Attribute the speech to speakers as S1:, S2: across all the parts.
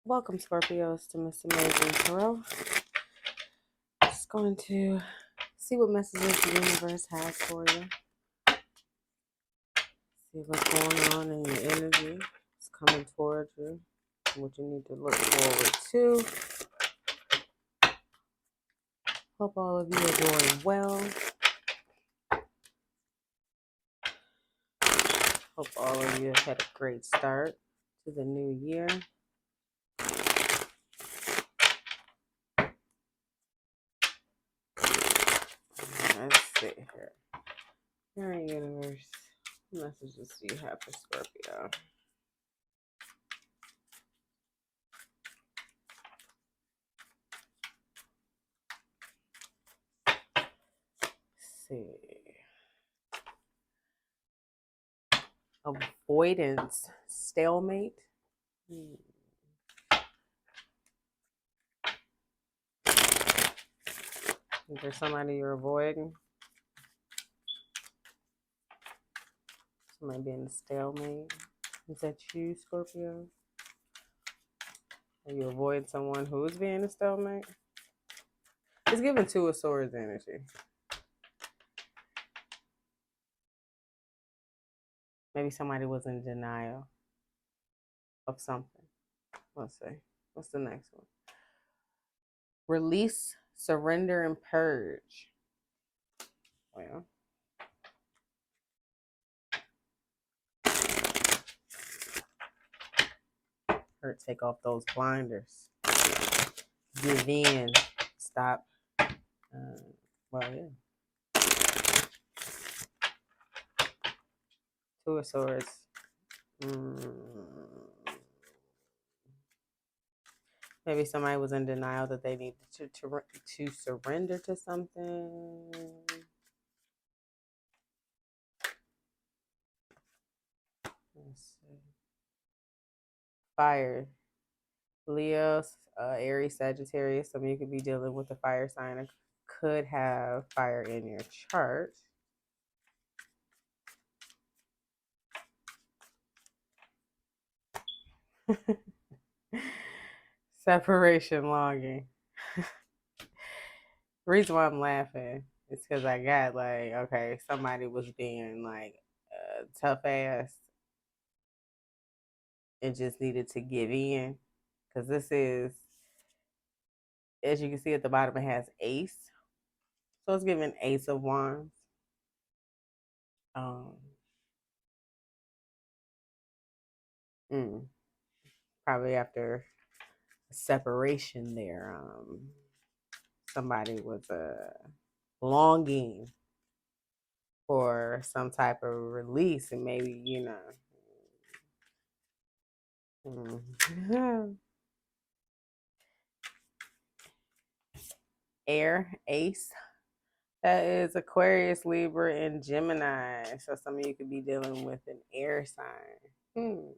S1: Welcome, Scorpios, to MsAmazingTarot. Just going to see what messages the universe has for you. See what's going on in your energy. It's coming towards you. What you need to look forward to. Hope all of you are doing well. Hope all of you have had a great start to the new year. Let's see here. All right, universe. What messages do you have for Scorpio? Let's see. Avoidance, stalemate. Is there somebody you're avoiding? Somebody being a stalemate. Is that you, Scorpio? Are you avoiding someone who's being a stalemate? It's giving Two of Swords energy. Maybe somebody was in denial of something. Let's see. What's the next one? Release, surrender, and purge. Well, take off those blinders. Give in. Stop. Well, yeah. Two of Swords. Maybe somebody was in denial that they needed to surrender to something. Let's see. Fire. Leo, Aries, Sagittarius. Some of you could be dealing with a fire sign or could have fire in your chart. Separation longing. The reason why I'm laughing is because I got like, okay, somebody was being like tough ass and just needed to give in. Because this is, as you can see at the bottom, it has Ace. So it's giving Ace of Wands. Probably after separation there, somebody was longing for some type of release, and maybe, you know, air, Ace. That is Aquarius, Libra, and Gemini. So some of you could be dealing with an air sign.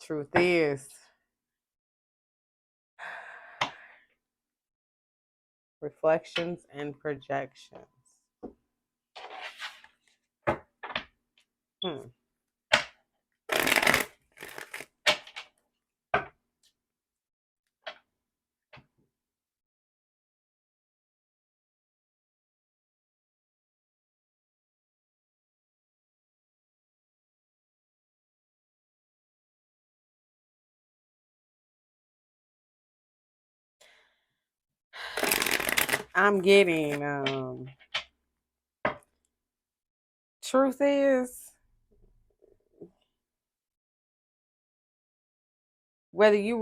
S1: Truth is, reflections and projections. I'm getting truth is, whether you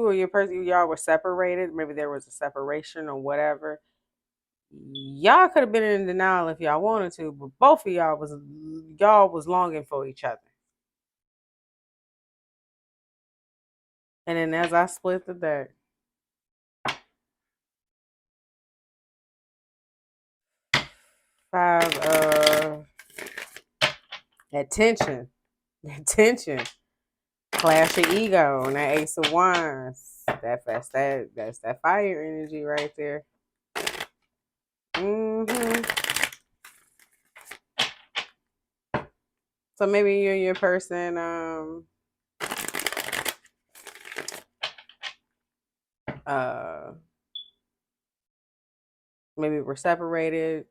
S1: or your person, y'all were separated, maybe there was a separation or whatever, y'all could have been in denial if y'all wanted to, but both of y'all was longing for each other. And then as I split the deck, five attention, clash of ego, and that Ace of Wands. That's that fire energy right there. Mm-hmm. So maybe you and your person, maybe we're separated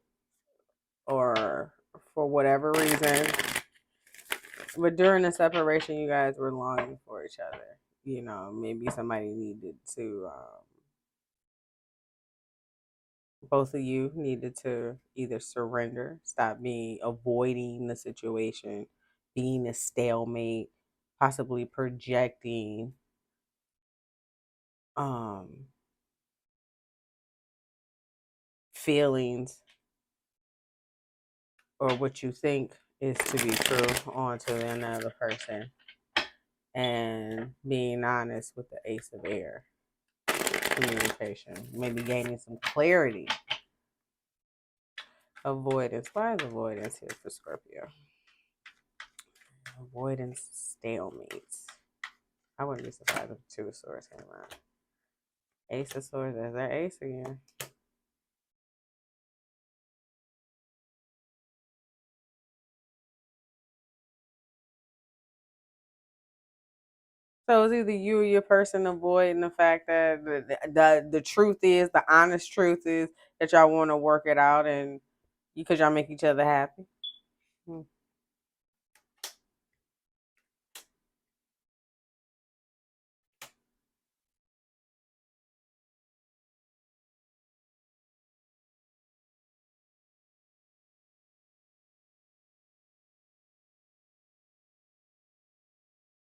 S1: or for whatever reason. But during the separation, you guys were longing for each other. You know, maybe somebody needed to, both of you needed to either surrender, stop being avoiding the situation, being a stalemate, possibly projecting um feelings or what you think is to be true onto another person, and being honest with the ace of air communication, maybe gaining some clarity. Avoidance. Why is avoidance here for Scorpio? Avoidance, stalemates. I wouldn't be surprised if Two of Swords came out. Ace of Swords. There's that ace again. So it's either you or your person avoiding the fact that the truth is, the honest truth is that y'all want to work it out and because y'all make each other happy. Hmm.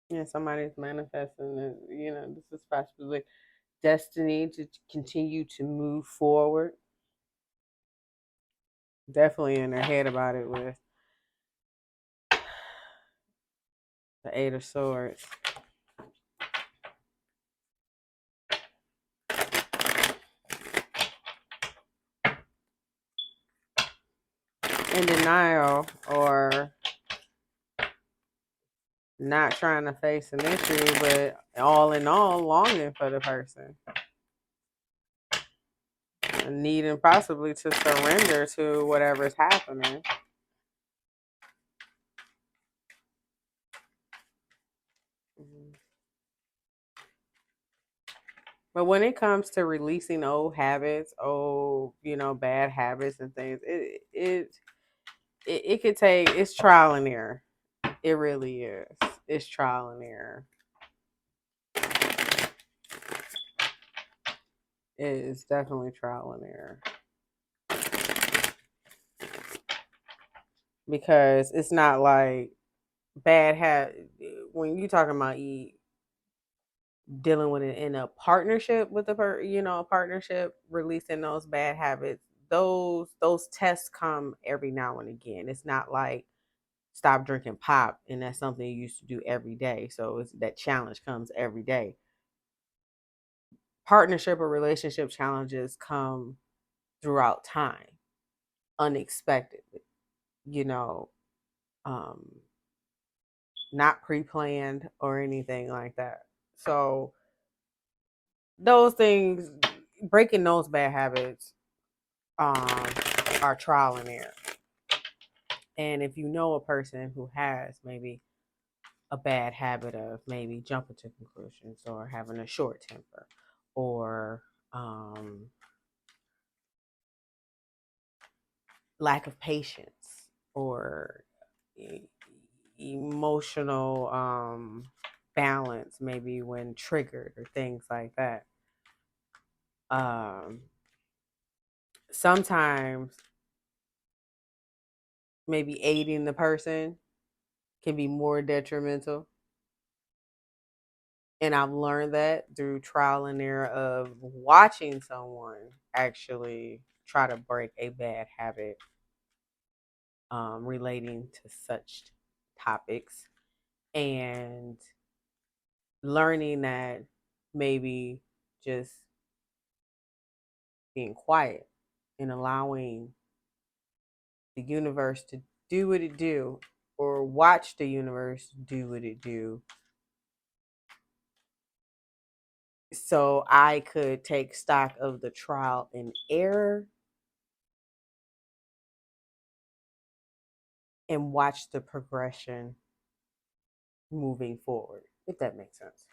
S1: Yeah, somebody's manifesting that, you know, this is possibly destiny to continue to move forward. Definitely in their head about it with the Eight of Swords. In denial or not trying to face an issue, but all in all, longing for the person. And needing possibly to surrender to whatever's happening. Mhm. But when it comes to releasing old habits, old, you know, bad habits and things, it could take, it's trial and error. It really is. It's trial and error. It is definitely trial and error. Because it's not like bad habit when you talking about dealing with it in a partnership with a partnership, releasing those bad habits. Those tests come every now and again. It's not like stop drinking pop and that's something you used to do every day. So it's that challenge comes every day. Partnership or relationship challenges come throughout time, unexpectedly, you know, um, not pre-planned or anything like that. So those things, breaking those bad habits, um, are trial and error. And if you know a person who has maybe a bad habit of maybe jumping to conclusions or having a short temper or lack of patience or emotional balance, maybe when triggered or things like that. Um, Sometimes maybe aiding the person can be more detrimental. And I've learned that through trial and error of watching someone actually try to break a bad habit relating to such topics, and learning that maybe just being quiet and allowing the universe to do what it do, or watch the universe do what it do, so I could take stock of the trial and error and watch the progression moving forward, if that makes sense.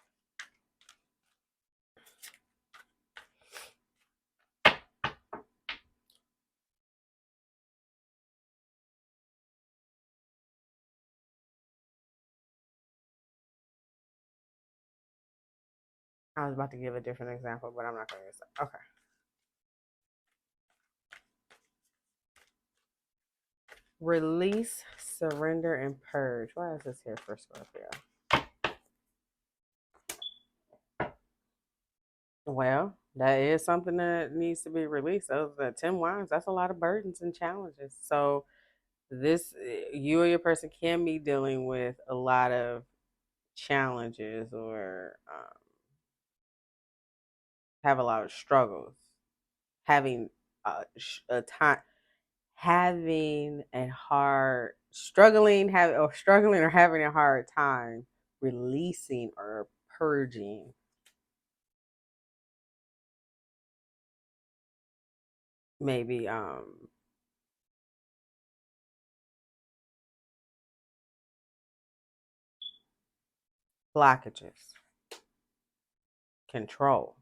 S1: I was about to give a different example, but I'm not going to use that. Okay. Release, surrender, and purge. Why is this here for Scorpio? Well, that is something that needs to be released. Those 10 wands, that's a lot of burdens and challenges. So this, you or your person can be dealing with a lot of challenges or have a lot of struggles, having a time, having a hard, struggling or having a hard time releasing or purging maybe blockages, control,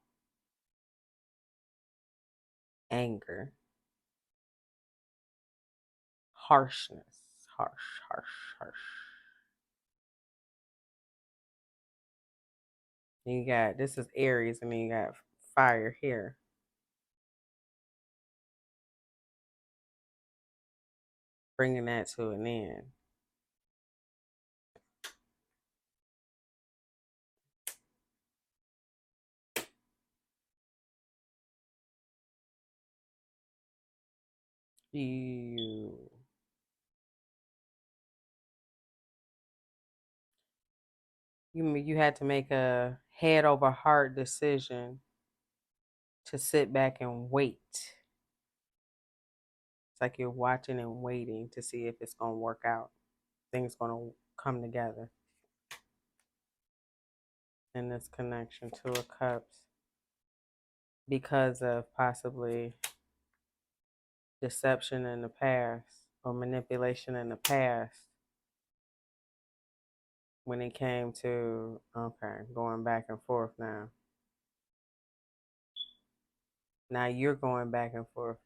S1: anger, harshness, harsh. And you got, this is Aries, and then you got fire here. Bringing that to an end. You had to make a head over heart decision to sit back and wait. It's like you're watching and waiting to see if it's going to work out. Things going to come together in this connection. Two of Cups, because of possibly deception in the past or manipulation in the past when it came to, okay, going back and forth now. Now you're going back and forth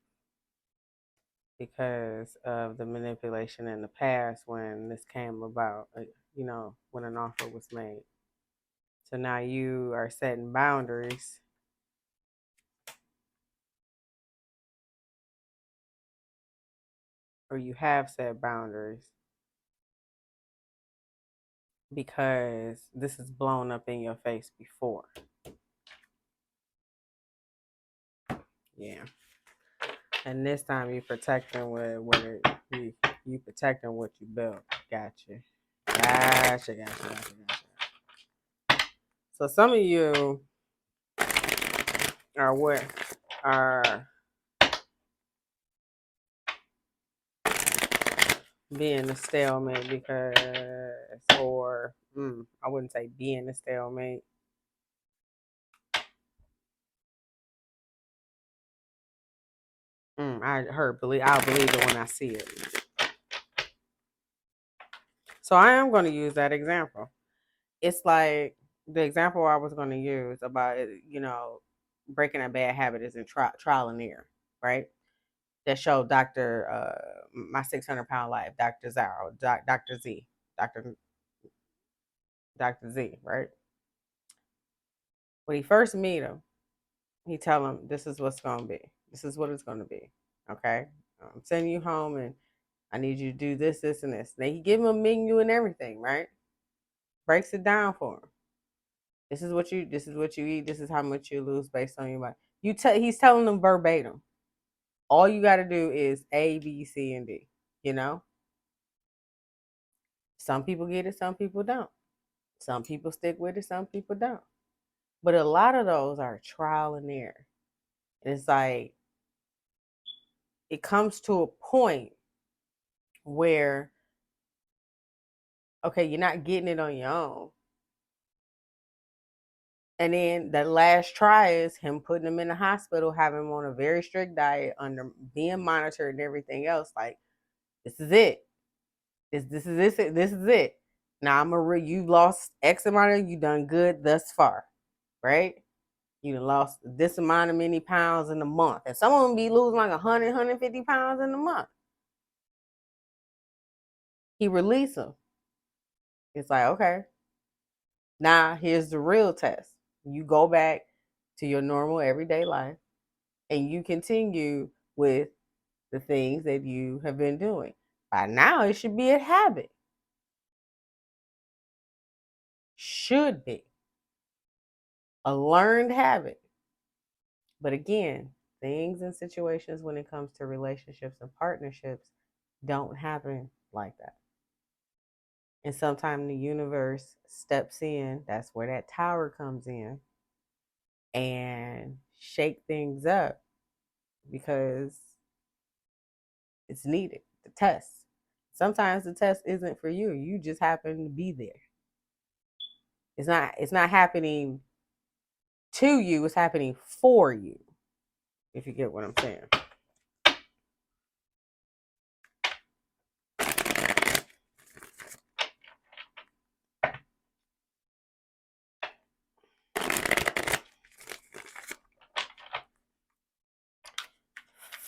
S1: because of the manipulation in the past when this came about, when an offer was made. So now you are setting boundaries. Or you have set boundaries because this is blown up in your face before. Yeah. And this time you protecting you protecting what you built. Gotcha. So some of you are being a stalemate because, or I wouldn't say being a stalemate. I'll believe it when I see it. So I am going to use that example. It's like the example I was going to use about, breaking a bad habit is in trial and error, right? That showed My 600-Pound Life, Dr. Zaro, Dr. Z, Dr. Z, right? When he first meet him, he tell him, this is what's going to be. This is what it's going to be. Okay? I'm sending you home and I need you to do this, this, and this. Now he give him a menu and everything, right? Breaks it down for him. This is what you eat. This is how much you lose based on your body. He's telling them verbatim. All you got to do is A, B, C, and D. Some people get it, some people don't. Some people stick with it, some people don't. But a lot of those are trial and error. And it's like, it comes to a point where, okay, you're not getting it on your own. And then the last try is him putting him in the hospital, having him on a very strict diet, under being monitored and everything else. Like, this is it. This is it. Now you lost X amount of, you done good thus far, right? You done lost this amount of many pounds in a month. And some of them be losing like 100, 150 pounds in a month. He released them. It's like, okay, now here's the real test. You go back to your normal everyday life and you continue with the things that you have been doing. By now, it should be a habit. Should be a learned habit. But again, things and situations when it comes to relationships and partnerships don't happen like that. And sometimes the universe steps in. That's where that tower comes in and shake things up because it's needed. The test. Sometimes the test isn't for you. You just happen to be there. It's not happening to you, it's happening for you. If you get what I'm saying.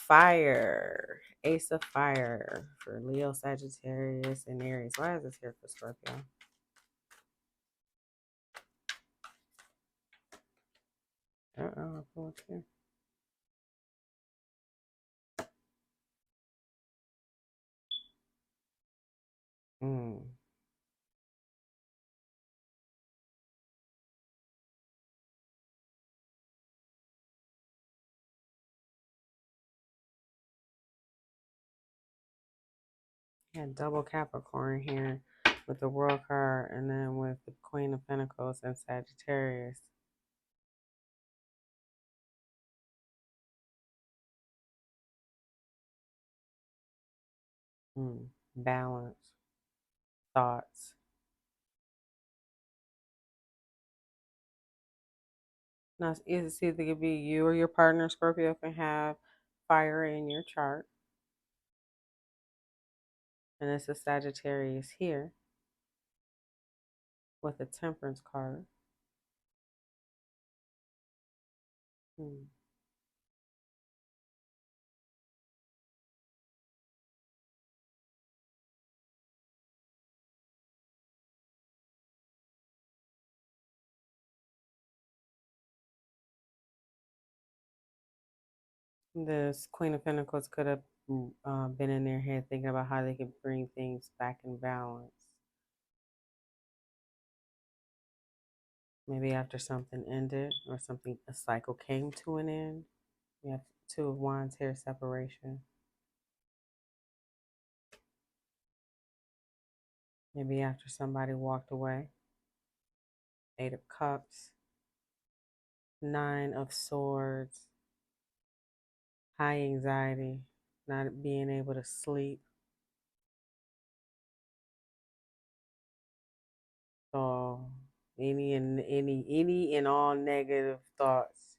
S1: Fire. Ace of Fire for Leo, Sagittarius, and Aries. Why is this here for Scorpio? What's here? Yeah, double Capricorn here with the World card and then with the Queen of Pentacles and Sagittarius. Balance. Thoughts. Now, it's either could be you or your partner, Scorpio, can have fire in your chart. And it's a Sagittarius here with a Temperance card. This Queen of Pentacles could have been in their head thinking about how they could bring things back in balance. Maybe after something ended or a cycle came to an end. We have Two of Wands here, separation. Maybe after somebody walked away. Eight of Cups. Nine of Swords. High anxiety, not being able to sleep. So any and all negative thoughts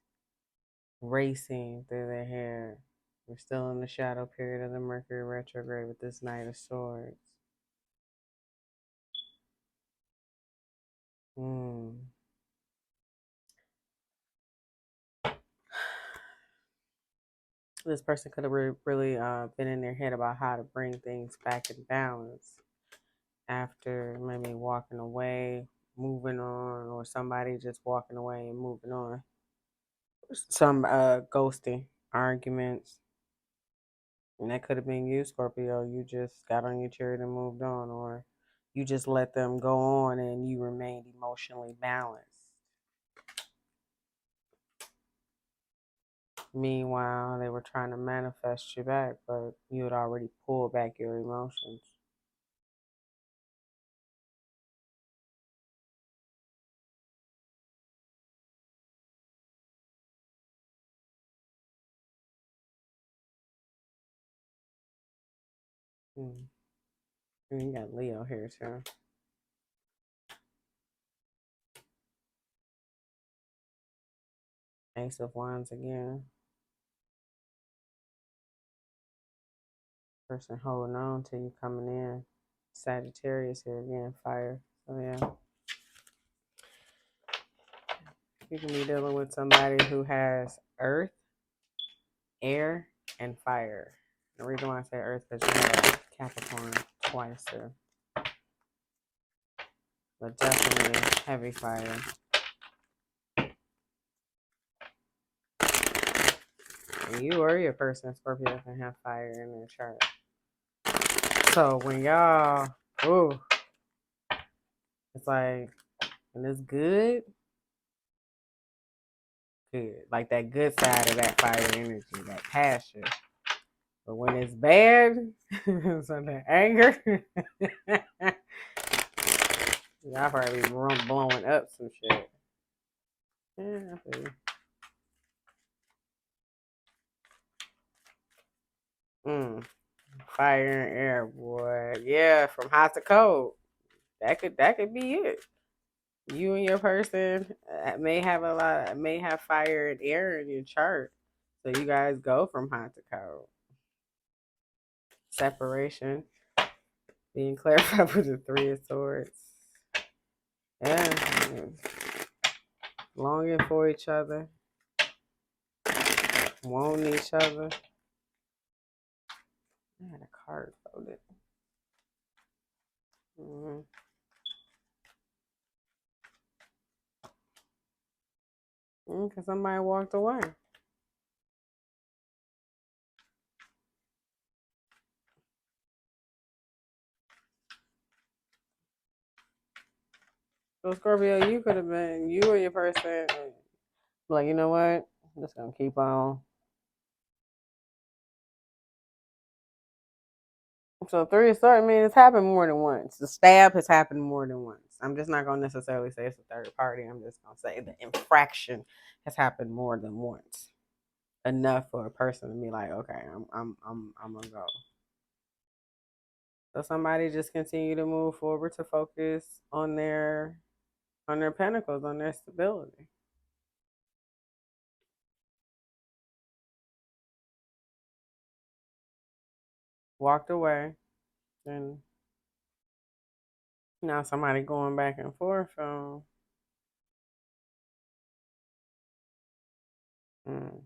S1: racing through their head. We're still in the shadow period of the Mercury retrograde with this Knight of Swords. This person could have really been in their head about how to bring things back in balance after maybe walking away, moving on, or somebody just walking away and moving on. Some ghosting, arguments. And that could have been you, Scorpio. You just got on your chariot and moved on, or you just let them go on and you remained emotionally balanced. Meanwhile, they were trying to manifest you back, but you had already pulled back your emotions. And you got Leo here too. Ace of Wands again. Person holding on to you coming in. Sagittarius here again, fire. So yeah, you can be dealing with somebody who has earth, air, and fire. The reason why I say earth is because you have Capricorn twice there. But definitely heavy fire. And you or your person, Scorpio, can have fire in their chart. So when y'all, ooh, it's like, when it's good, good. Like that good side of that fire energy, that passion. But when it's bad, so the anger, y'all probably be blowing up some shit. Yeah, I feel you. Fire and air, boy. Yeah, from hot to cold. That could be it. You and your person may have fire and air in your chart. So you guys go from hot to cold. Separation. Being clarified with the Three of Swords. Yeah. Longing for each other. Wanting each other. I had a card folded. Because somebody walked away. So Scorpio, you could have been, you or your person, like, you know what? I'm just gonna keep on. So Three of Swords, I mean, it's happened more than once. The stab has happened more than once. I'm just not gonna necessarily say it's a third party. I'm just gonna say the infraction has happened more than once. Enough for a person to be like, okay, I'm gonna go. So somebody just continue to move forward to focus on their pentacles, on their stability. Walked away, and now somebody going back and forth on. Mm,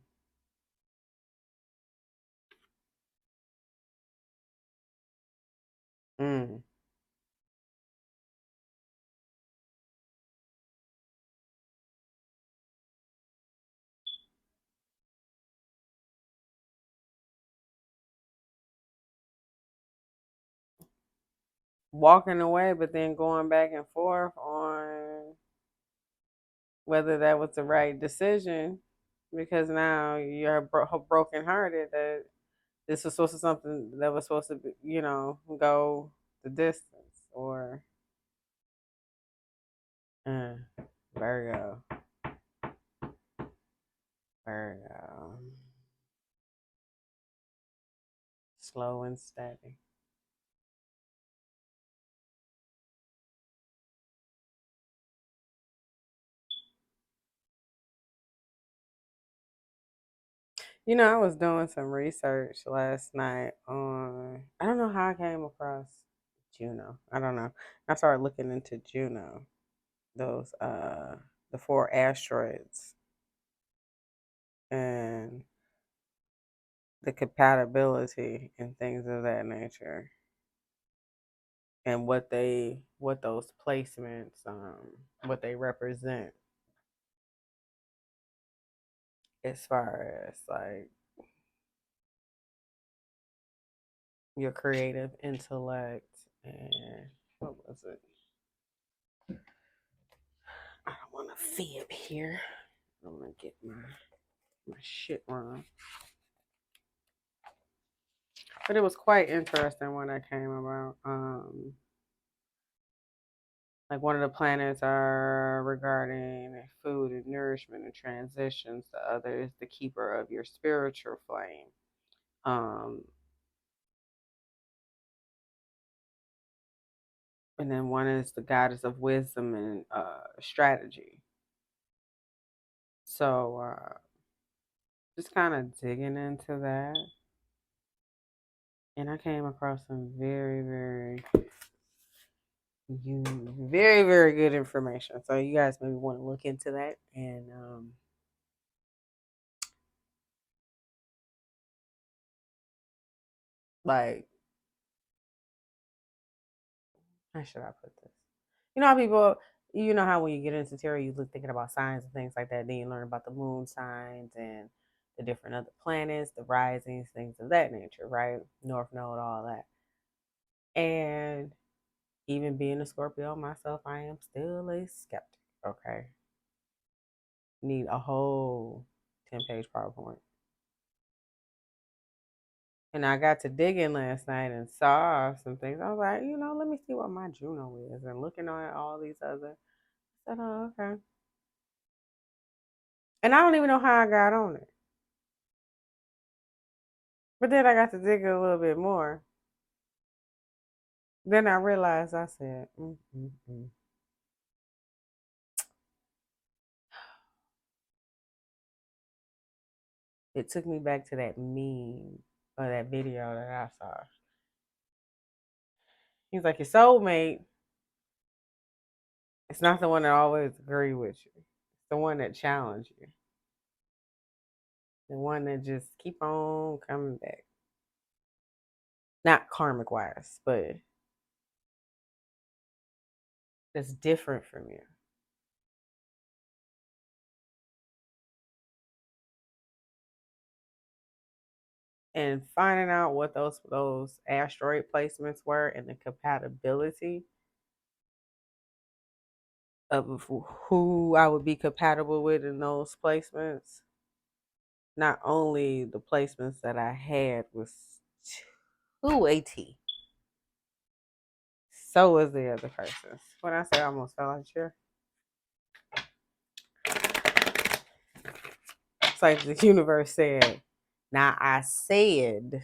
S1: mm. Walking away, but then going back and forth on whether that was the right decision, because now you're brokenhearted that this was supposed to something that was supposed to be, go the distance, or uh, Virgo, Virgo, slow and steady. I was doing some research last night on, I don't know how I came across Juno. I don't know. I started looking into Juno, those the four asteroids and the compatibility and things of that nature, and what those placements what they represent as far as like your creative intellect and what was it? I don't want to fib here. I don't want to get my shit wrong. But it was quite interesting when I came about. Like one of the planets are regarding food and nourishment and transitions. The other is the keeper of your spiritual flame. Um, and then one is the goddess of wisdom and strategy. So just kind of digging into that, and I came across some very, very You very, very good information. So you guys maybe want to look into that and like, how should I put this? You know how people, you know how when you get into tarot, you look thinking about signs and things like that. Then you learn about the moon signs and the different other planets, the risings, things of that nature, right? North Node, all that. And even being a Scorpio myself, I am still a skeptic. Okay, need a whole 10-page PowerPoint. And I got to digging last night and saw some things. I was like, let me see what my Juno is. And looking at all these other, I said, oh, okay. And I don't even know how I got on it. But then I got to dig a little bit more. Then I realized, I said, mm. It took me back to that meme or that video that I saw. He's like, your soulmate, it's not the one that always agree with you. It's the one that challenge you. The one that just keep on coming back. Not karmic wise, but that's different from you. And finding out what those asteroid placements were and the compatibility of who I would be compatible with in those placements. Not only the placements that I had was too AT. So was the other person's. When I say I almost fell out of the chair, it's like the universe said, now I said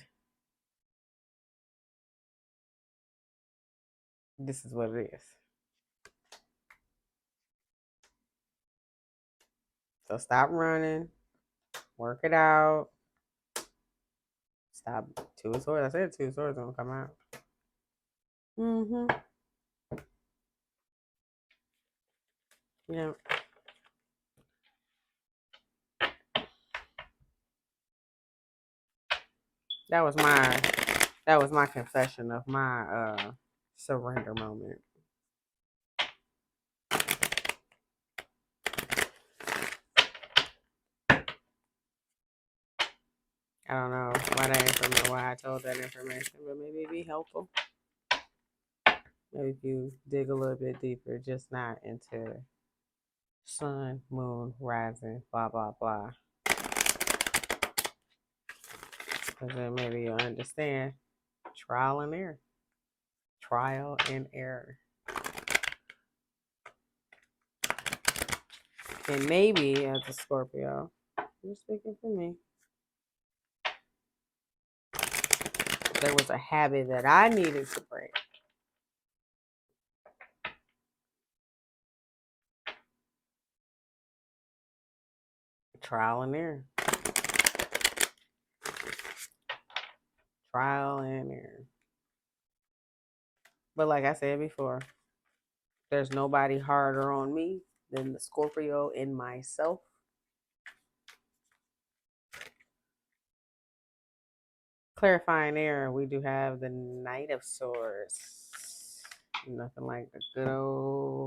S1: this is what it is. So stop running, work it out. Stop. Two of Swords. I said Two of Swords gonna come out. Mm-hmm. Yeah. That was my confession of my surrender moment. I don't know why I told that information, but maybe it'd be helpful. Maybe if you dig a little bit deeper, just not into sun, moon, rising, blah blah blah. Because then maybe you'll understand trial and error. Trial and error. And maybe as a Scorpio, you're speaking for me. There was a habit that I needed to break. Trial and error. Trial and error. But like I said before, there's nobody harder on me than the Scorpio in myself. Clarifying error, we do have the Knight of Swords. Nothing like the good old